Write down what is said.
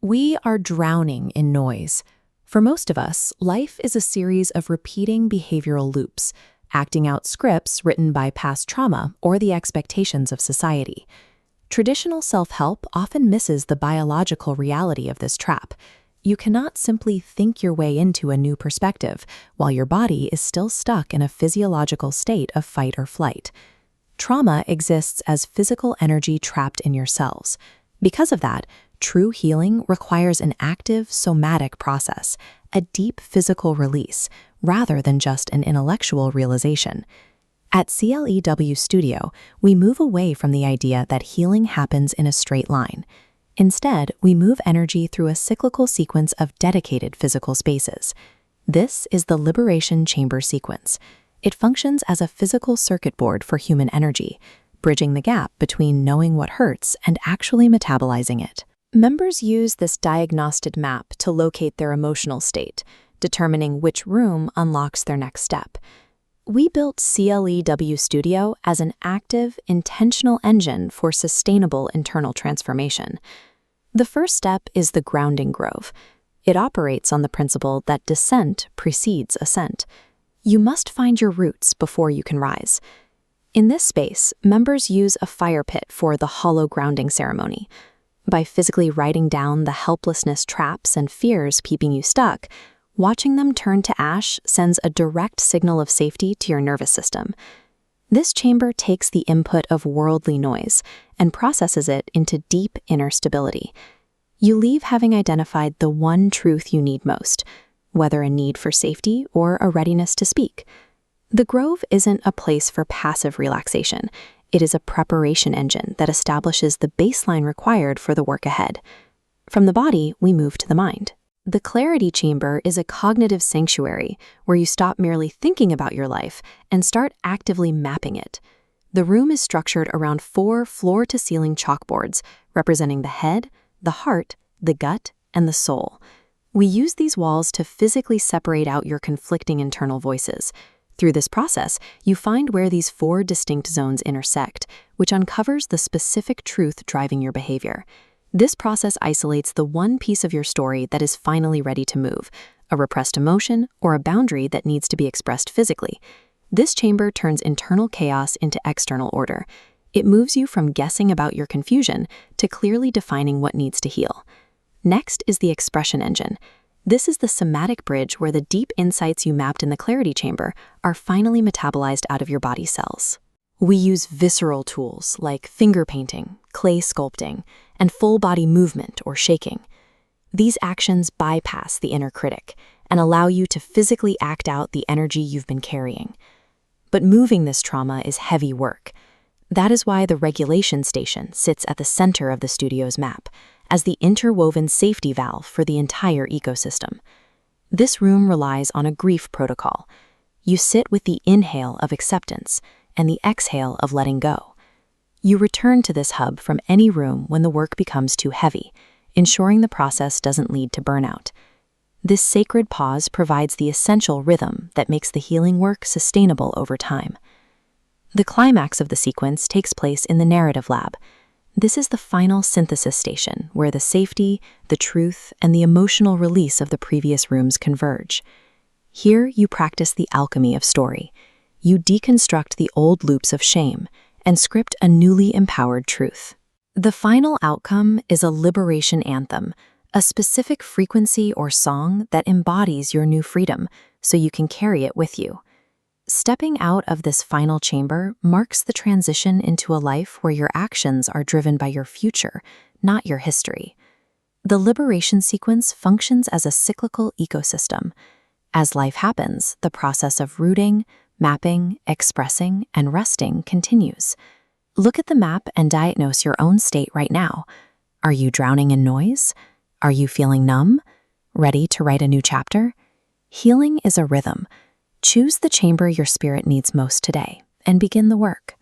We are drowning in noise. For most of us, life is a series of repeating behavioral loops, acting out scripts written by past trauma or the expectations of society. Traditional self-help often misses the biological reality of this trap. You cannot simply think your way into a new perspective while your body is still stuck in a physiological state of fight or flight. Trauma exists as physical energy trapped in your cells. Because of that, true healing requires an active somatic process, a deep physical release, rather than just an intellectual realization. At C.L.E.W Studio, we move away from the idea that healing happens in a straight line. Instead, we move energy through a cyclical sequence of dedicated physical spaces. This is the Liberation Chamber sequence. It functions as a physical circuit board for human energy, bridging the gap between knowing what hurts and actually metabolizing it. Members use this diagnostic map to locate their emotional state, determining which room unlocks their next step. We built C.L.E.W Studio as an active, intentional engine for sustainable internal transformation. The first step is the grounding grove. It operates on the principle that descent precedes ascent. You must find your roots before you can rise. In this space, members use a fire pit for the hollow grounding ceremony. By physically writing down the helplessness traps and fears keeping you stuck, watching them turn to ash sends a direct signal of safety to your nervous system. This chamber takes the input of worldly noise and processes it into deep inner stability. You leave having identified the one truth you need most, whether a need for safety or a readiness to speak. The grove isn't a place for passive relaxation. It is a preparation engine that establishes the baseline required for the work ahead. From the body, we move to the mind. The clarity chamber is a cognitive sanctuary where you stop merely thinking about your life and start actively mapping it. The room is structured around 4 floor-to-ceiling chalkboards representing the head, the heart, the gut, and the soul. We use these walls to physically separate out your conflicting internal voices. Through this process, you find where these 4 distinct zones intersect, which uncovers the specific truth driving your behavior. This process isolates the one piece of your story that is finally ready to move, a repressed emotion or a boundary that needs to be expressed physically. This chamber turns internal chaos into external order. It moves you from guessing about your confusion to clearly defining what needs to heal. Next is the expression engine. This is the somatic bridge where the deep insights you mapped in the clarity chamber are finally metabolized out of your body cells. We use visceral tools like finger painting, clay sculpting, and full body movement or shaking. These actions bypass the inner critic and allow you to physically act out the energy you've been carrying. But moving this trauma is heavy work. That is why the regulation station sits at the center of the studio's map, as the interwoven safety valve for the entire ecosystem. This room relies on a grief protocol. You sit with the inhale of acceptance and the exhale of letting go. You return to this hub from any room when the work becomes too heavy, ensuring the process doesn't lead to burnout. This sacred pause provides the essential rhythm that makes the healing work sustainable over time. The climax of the sequence takes place in the narrative lab. This is the final synthesis station where the safety, the truth, and the emotional release of the previous rooms converge. Here you practice the alchemy of story. You deconstruct the old loops of shame and script a newly empowered truth. The final outcome is a liberation anthem, a specific frequency or song that embodies your new freedom so you can carry it with you. Stepping out of this final chamber marks the transition into a life where your actions are driven by your future, not your history. The liberation sequence functions as a cyclical ecosystem. As life happens, the process of rooting, mapping, expressing, and resting continues. Look at the map and diagnose your own state right now. Are you drowning in noise? Are you feeling numb? Ready to write a new chapter? Healing is a rhythm. Choose the chamber your spirit needs most today and begin the work.